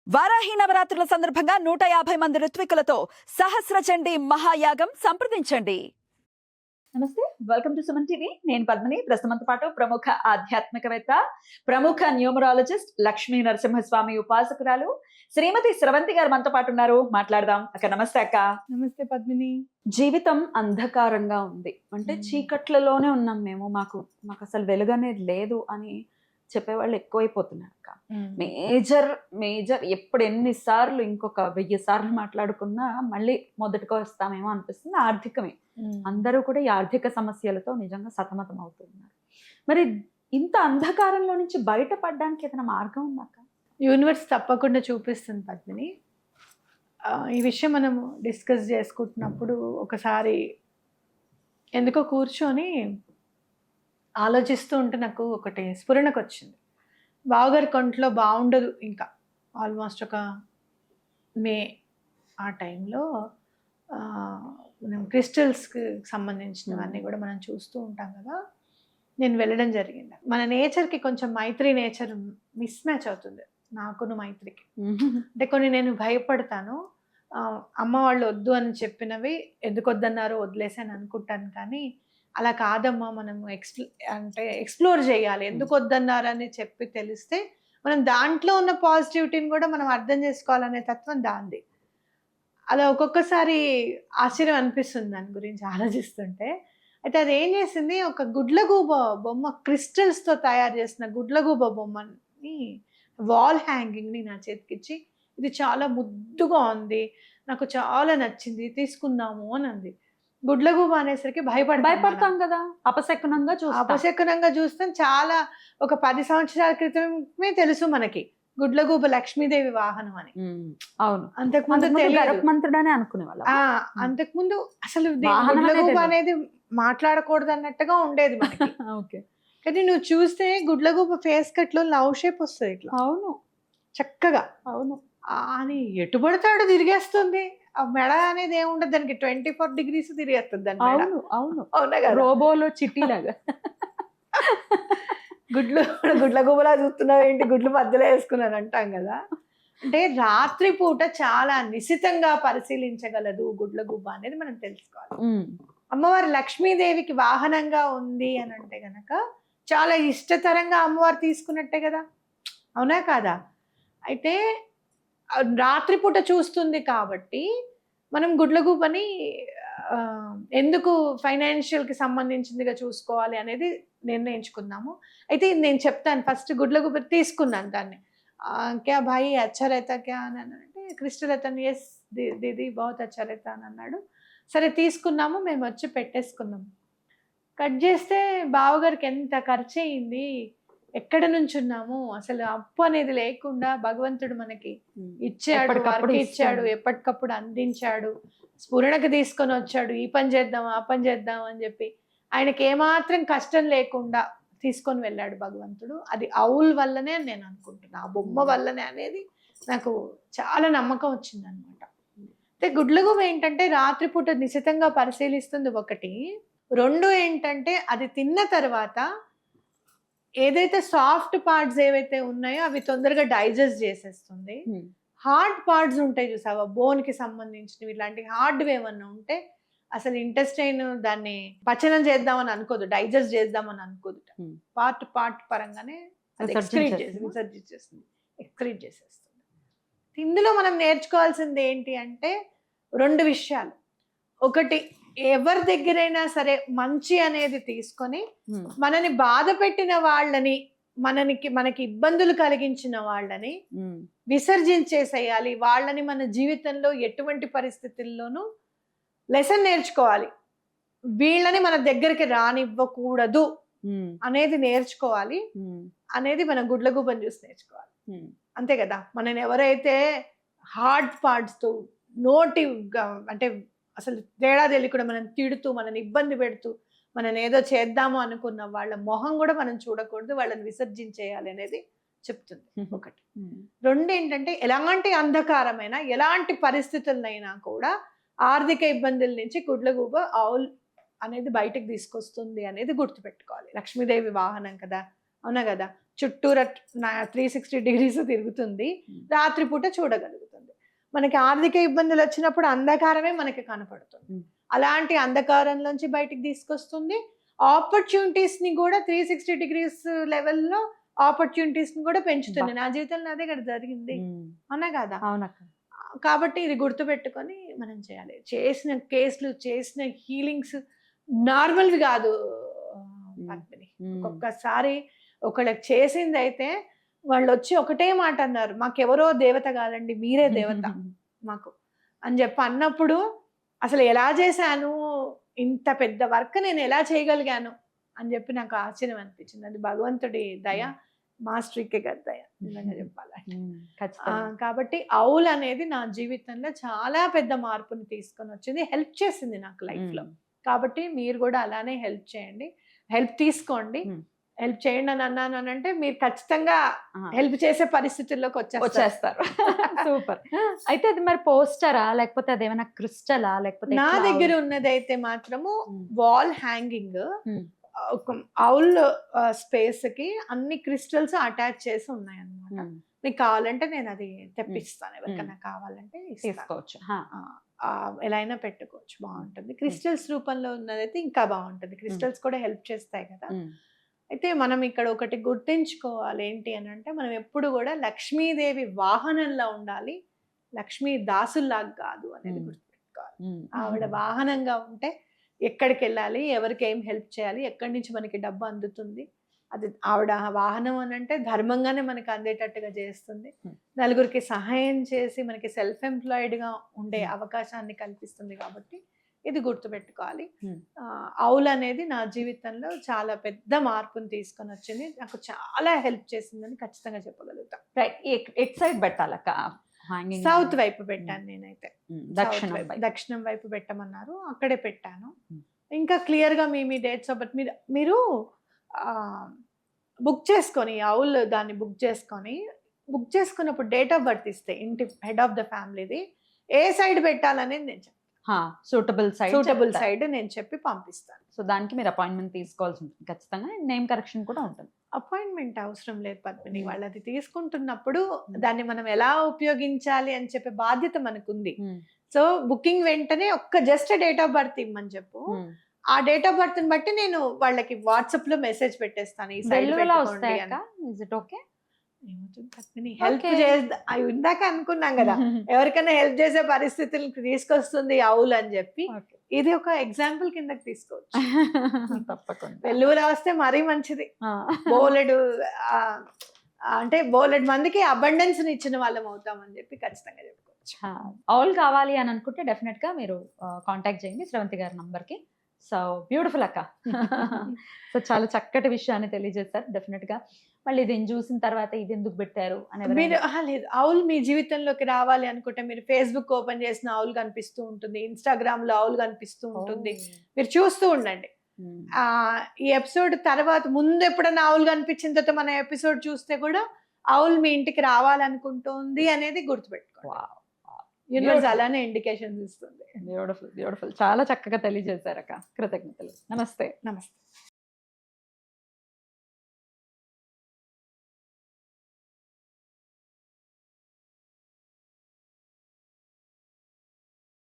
వారాహి నవరాత్రుల సందర్భంగా 150 మంది ఋత్వికులతో సహస్ర చండీ మహాయాగం సంప్రదించండి. నమస్తే, వెల్కమ్ టు సుమన్ టీవీ. నేను పద్మిని. ప్రస్తుతంతో పాటు ప్రముఖ ఆధ్యాత్మికవేత్త, ప్రముఖ న్యూమరాలజిస్ట్ లక్ష్మీ నరసింహస్వామి ఉపాసకురాలు శ్రీమతి స్రవంతి గారు మనతో పాటు ఉన్నారు. మాట్లాడదాం. అక్క నమస్తే. అక్క నమస్తే పద్మిని. జీవితం అంధకారంగా ఉంది అంటే చీకట్లలోనే ఉన్నాం మేము, మాకు అసలు వెలుగు అనేది లేదు అని చెప్పేవాళ్ళు ఎక్కువైపోతున్నారు అక్క. మేజర్ ఎప్పుడు ఎన్నిసార్లు ఇంకొక 1000 సార్లు మాట్లాడుకున్నా మళ్ళీ మొదటికి వస్తామేమో అనిపిస్తుంది. ఆర్థికమే, అందరూ కూడా ఈ ఆర్థిక సమస్యలతో నిజంగా సతమతం అవుతున్నారు. మరి ఇంత అంధకారంలో నుంచి బయటపడడానికి ఏదైనా మార్గం ఉందాక? యూనివర్స్ తప్పకుండా చూపిస్తుంది పద్మిని. ఈ విషయం మనము డిస్కస్ చేసుకుంటున్నప్పుడు ఒకసారి ఎందుకో కూర్చొని ఆలోచిస్తూ ఉంటే నాకు ఒకటి స్ఫురణకు వచ్చింది. బావగారి కొంట్లో బాగుండదు, ఇంకా ఆల్మోస్ట్ ఒక మే ఆ టైంలో మనం క్రిస్టల్స్కి సంబంధించినవన్నీ కూడా మనం చూస్తూ ఉంటాం కదా. నేను వెళ్ళడం జరిగింది. మన నేచర్కి కొంచెం మైత్రి నేచర్ మిస్ మ్యాచ్ అవుతుంది నాకును మైత్రికి. అంటే కొన్ని నేను భయపడతాను, అమ్మ వాళ్ళు వద్దు అని చెప్పినవి ఎందుకు వద్దన్నారో వదిలేసాను అనుకుంటాను. కానీ అలా కాదమ్మా, మనం ఎక్స్ప్లోర్ చేయాలి. ఎందుకు వద్దన్నారని చెప్పి తెలిస్తే మనం దాంట్లో ఉన్న పాజిటివిటీని కూడా మనం అర్థం చేసుకోవాలనే తత్వం దాంది. అలా ఒక్కొక్కసారి ఆశ్చర్యం అనిపిస్తుంది దాని గురించి ఆలోచిస్తుంటే. అయితే అది ఏం చేసింది, ఒక గుడ్లగూబ బొమ్మ, క్రిస్టల్స్తో తయారు చేసిన గుడ్లగూబ బొమ్మని వాల్ హ్యాంగింగ్ని నా చేతికిచ్చి, ఇది చాలా ముద్దుగా ఉంది, నాకు చాలా నచ్చింది, తీసుకుందాము అని అంది. గుడ్లగూబ అనేసరికి భయపడతాం కదా, అపశకునంగా చూస్తాం. చాలా ఒక 10 సంవత్సరాల క్రితమే తెలుసు మనకి గుడ్లగూబ లక్ష్మీదేవి వాహనం అని. అవును, అంతకుముందు మంత్రుడనే అనుకునేవాళ్ళం. అంతకుముందు అసలు గుడ్లగూబ అనేది మాట్లాడకూడదు అన్నట్టుగా ఉండేది మనకి. కానీ నువ్వు చూస్తే గుడ్లగూబ ఫేస్ కట్ లో లవ్ షేప్ వస్తుంది ఇట్లా. అవును, చక్కగా. అవును, అని ఎటుబడతాడు తిరిగేస్తుంది. ఆ మెడ అనేది ఏముండదు దానికి, 24 degrees తిరిగేస్తుంది దాని మెడ. అవునా కదా, రోబోలో చిట్టిలాగా. గుడ్లగూబలా చూస్తున్నావు ఏంటి, గుడ్లు మధ్యలో వేసుకున్నాను అంటాం కదా. అంటే రాత్రిపూట చాలా నిశితంగా పరిశీలించగలదు గుడ్లగూబ అనేది మనం తెలుసుకోవాలి. అమ్మవారి లక్ష్మీదేవికి వాహనంగా ఉంది అని అంటే గనక చాలా ఇష్టతరంగా అమ్మవారు తీసుకున్నట్టే కదా, అవునా కాదా? అయితే రాత్రిపూట చూస్తుంది కాబట్టి మనం గుడ్లగూబని ఎందుకు ఫైనాన్షియల్కి సంబంధించిందిగా చూసుకోవాలి అనేది నిర్ణయించుకుందాము. అయితే నేను చెప్తాను. ఫస్ట్ గుడ్లగూబ తీసుకున్నాను దాన్ని. క్యా భాయి అచ్చా రైతా క్యా అని అంటే క్రిస్టల్ అతను ఎస్ దీది బహుత్ అచ్చా రైతా అని అన్నాడు. సరే తీసుకున్నాము, మేము వచ్చి పెట్టేసుకున్నాము. కట్ చేస్తే బావగారికి ఎంత ఖర్చు అయింది, ఎక్కడ నుంచి ఉన్నాము, అసలు అప్పు అనేది లేకుండా భగవంతుడు మనకి ఇచ్చాడు, వర్క్ ఇచ్చాడు, ఎప్పటికప్పుడు అందించాడు, స్ఫురణకు తీసుకొని వచ్చాడు. ఈ పని చేద్దాం ఆ పని చేద్దాం అని చెప్పి ఆయనకి ఏమాత్రం కష్టం లేకుండా తీసుకొని వెళ్ళాడు భగవంతుడు. అది అవుల్ వల్లనే నేను అనుకుంటున్నా, ఆ బొమ్మ వల్లనే అనేది నాకు చాలా నమ్మకం వచ్చింది అనమాట. అయితే గుడ్లగూబ ఏంటంటే రాత్రిపూట నిశితంగా పరిశీలిస్తుంది ఒకటి. 2 ఏంటంటే అది తిన్న తర్వాత ఏదైతే సాఫ్ట్ పార్ట్స్ ఏవైతే ఉన్నాయో అవి తొందరగా డైజెస్ట్ చేసేస్తుంది. హార్డ్ పార్ట్స్ ఉంటాయి చూసావా, బోన్కి సంబంధించినవి, ఇలాంటి హార్డ్వి ఏమన్నా ఉంటే అసలు ఇంటెస్టైన్ దాన్ని పచనం చేద్దామని అనుకోదు, డైజెస్ట్ చేద్దామని అనుకోదు. పార్ట్ పరంగానే ఎక్స్క్రీట్ చేసేస్తుంది. ఇందులో మనం నేర్చుకోవాల్సింది ఏంటి అంటే 2 విషయాలు. ఒకటి, ఎవరి దగ్గరైనా సరే మంచి అనేది తీసుకొని మనని బాధ పెట్టిన వాళ్ళని, మనకి ఇబ్బందులు కలిగించిన వాళ్ళని విసర్జించేసేయాలి. వాళ్ళని మన జీవితంలో ఎటువంటి పరిస్థితుల్లోనూ లెసన్ నేర్చుకోవాలి. వీళ్ళని మన దగ్గరికి రానివ్వకూడదు అనేది నేర్చుకోవాలి. అనేది మనం గుడ్లగూబని చూసి నేర్చుకోవాలి. అంతే కదా. మనని ఎవరైతే హార్డ్ పార్ట్స్తో నోటి అంటే అసలు తేడా తెలియకుండా మనం తిడుతూ, మనని ఇబ్బంది పెడుతూ, మనం ఏదో చేద్దాము అనుకున్న వాళ్ళ మొహం కూడా మనం చూడకూడదు, వాళ్ళని విసర్జించేయాలి అనేది చెప్తుంది ఒకటి. 2 ఏంటంటే ఎలాంటి అంధకారమైనా, ఎలాంటి పరిస్థితులనైనా కూడా ఆర్థిక ఇబ్బందుల నుంచి గుడ్లగూబ ఆవుల్ అనేది బయటకు తీసుకొస్తుంది అనేది గుర్తుపెట్టుకోవాలి. లక్ష్మీదేవి వాహనం కదా, అవునా కదా. చుట్టూరా 360 డిగ్రీస్ తిరుగుతుంది, రాత్రిపూట చూడగలుగుతుంది. మనకి ఆర్థిక ఇబ్బందులు వచ్చినప్పుడు అంధకారమే మనకి కనపడుతుంది. అలాంటి అంధకారంలోంచి బయటికి తీసుకొస్తుంది. ఆపర్చునిటీస్ ని కూడా 360 డిగ్రీస్ లెవెల్లో ఆపర్చునిటీస్ ని కూడా పెంచుతుంది. నా జీవితంలో అదే కదా జరిగింది, అవునా కదా? అవునక్క. కాబట్టి ఇది గుర్తుపెట్టుకొని మనం చేయాలి. చేసిన కేసులు, చేసిన హీలింగ్స్ నార్మల్వి కాదు పద్మిని. ఒక్కొక్కసారి ఒకళ్ళకి చేసింది అయితే వాళ్ళు వచ్చి ఒకటే మాట అన్నారు, మాకెవరో దేవత కాదండి, మీరే దేవత మాకు అని చెప్పి అన్నప్పుడు అసలు ఎలా చేశాను, ఇంత పెద్ద వర్క్ నేను ఎలా చేయగలిగాను అని చెప్పి నాకు ఆశ్చర్యం అనిపించింది. అది భగవంతుడి దయ, మాస్టర్కే కదా దయ నిజంగా చెప్పాలంటే. కాబట్టి అవుల్ అనేది నా జీవితంలో చాలా పెద్ద మార్పుని తీసుకొని వచ్చింది, హెల్ప్ చేసింది నాకు లైఫ్ లో. కాబట్టి మీరు కూడా అలానే హెల్ప్ చేయండి, హెల్ప్ తీసుకోండి. హెల్ప్ చేయండి అని అన్నాను అని అంటే మీరు ఖచ్చితంగా హెల్ప్ చేసే పరిస్థితుల్లోకి వచ్చేస్తారు. సూపర్. అయితే అది మరి పోస్టరా లేకపోతే అదేమైనా క్రిస్టలా లేకపోతే? నా దగ్గర ఉన్నదైతే మాత్రము వాల్ హ్యాంగింగ్, అవుల్ స్పేస్ కి అన్ని క్రిస్టల్స్ అటాచ్ చేసి ఉన్నాయి అన్నమాట. మీకు కావాలంటే నేను అది తెప్పిస్తాను, ఎవరికైనా కావాలంటే తీసుకోవచ్చు, ఎలా అయినా పెట్టుకోవచ్చు, బాగుంటుంది. క్రిస్టల్స్ రూపంలో ఉన్నదైతే ఇంకా బాగుంటుంది, క్రిస్టల్స్ కూడా హెల్ప్ చేస్తాయి కదా. అయితే మనం ఇక్కడ ఒకటి గుర్తించుకోవాలి ఏంటి అని అంటే, మనం ఎప్పుడు కూడా లక్ష్మీదేవి వాహనంలో ఉండాలి, లక్ష్మీ దాసుల్లాగా కాదు అనేది గుర్తుపెట్టుకోవాలి. ఆవిడ వాహనంగా ఉంటే ఎక్కడికి వెళ్ళాలి, ఎవరికి ఏం హెల్ప్ చేయాలి, ఎక్కడి నుంచి మనకి డబ్బు అందుతుంది, అది ఆవిడ వాహనం అని అంటే ధర్మంగానే మనకి అందేటట్టుగా చేస్తుంది. నలుగురికి సహాయం చేసి మనకి సెల్ఫ్ ఎంప్లాయిడ్గా ఉండే అవకాశాన్ని కల్పిస్తుంది. కాబట్టి ఇది గుర్తుపెట్టుకోవాలి. అవుల్ అనేది నా జీవితంలో చాలా పెద్ద మార్పుని తీసుకొని వచ్చింది, నాకు చాలా హెల్ప్ చేసిందని ఖచ్చితంగా చెప్పగలుగుతా. ఎట్ సైడ్ పెట్టాలక్క? సౌత్ వైపు పెట్టాను నేనైతే. దక్షిణం వైపు పెట్టమన్నారు, అక్కడే పెట్టాను. ఇంకా క్లియర్ గా మీ డేట్స్ ఆఫ్ బర్త్ మీరు బుక్ చేసుకొని, అవుల్ దాన్ని బుక్ చేసుకున్నప్పుడు డేట్ ఆఫ్ బర్త్ ఇస్తే ఇంటి హెడ్ ఆఫ్ ద ఫ్యామిలీది ఏ సైడ్ పెట్టాలనేది నేను చెప్తాను. సూటబుల్ సైడ్ నేను చెప్పి పంపిస్తాను. సో దానికి మీరు అపాయింట్మెంట్ తీసుకోవాల్సి ఉంటుంది ఖచ్చితంగా, నేమ్ కరెక్షన్ కూడా ఉంటుంది. అపాయింట్మెంట్ అవసరం లేదు పద్మిని, వాళ్ళది తీసుకుంటున్నప్పుడు దాన్ని మనం ఎలా ఉపయోగించాలి అని చెప్పే బాధ్యత మనకుంది. సో బుకింగ్ వెంటనే జస్ట్ డేట్ ఆఫ్ బర్త్ ఇమ్మని చెప్పు, ఆ డేట్ ఆఫ్ బర్త్ ని బట్టి నేను వాళ్ళకి వాట్సాప్ లో మెసేజ్ పెట్టేస్తాను. ఈ సైడ్ హెల్ప్ ఇందాక అనుకున్నాం కదా, ఎవరికైనా హెల్ప్ చేసే పరిస్థితులు తీసుకొస్తుంది అవుల్ అని చెప్పి, ఇది ఒక ఎగ్జాంపుల్ కిందకి తీసుకోవచ్చు. తప్పకుండా వెల్లువలా వస్తే మరీ మంచిది. బోలెడు మందికి అబండెన్స్ ఇచ్చిన వాళ్ళం అవుతామని చెప్పి ఖచ్చితంగా చెప్పుకోవచ్చు. అవుల్ కావాలి అని అనుకుంటే డెఫినెట్ గా మీరు కాంటాక్ట్ చేయండి శ్రవంతి గారి నంబర్ కి. సో బ్యూటిఫుల్ అక్క. సో చాలా చక్కటి విషయాన్ని తెలియజేస్తారు. డెఫినెట్ గా మళ్ళీ దీన్ని చూసిన తర్వాత ఇది ఎందుకు పెట్టారు అని మీరు లేదు, అవుల్ మీ జీవితంలోకి రావాలి అనుకుంటే మీరు ఫేస్బుక్ ఓపెన్ చేసిన అవుల్ కనిపిస్తూ ఉంటుంది, ఇన్స్టాగ్రామ్ లో అవుల్ కనిపిస్తూ ఉంటుంది, మీరు చూస్తూ ఉండండి. ఈ ఎపిసోడ్ తర్వాత ముందు ఎప్పుడైనా అవుల్ కనిపించిన తర్వాత మన ఎపిసోడ్ చూస్తే కూడా అవుల్ మీ ఇంటికి రావాలనుకుంటుంది అనేది గుర్తుపెట్టుకోండి. యూనివర్స్ అలానే ఇండికేషన్స్ ఇస్తుంది. బ్యూటిఫుల్ చాలా చక్కగా తెలియజేశారక్క. కృతజ్ఞతలు. నమస్తే.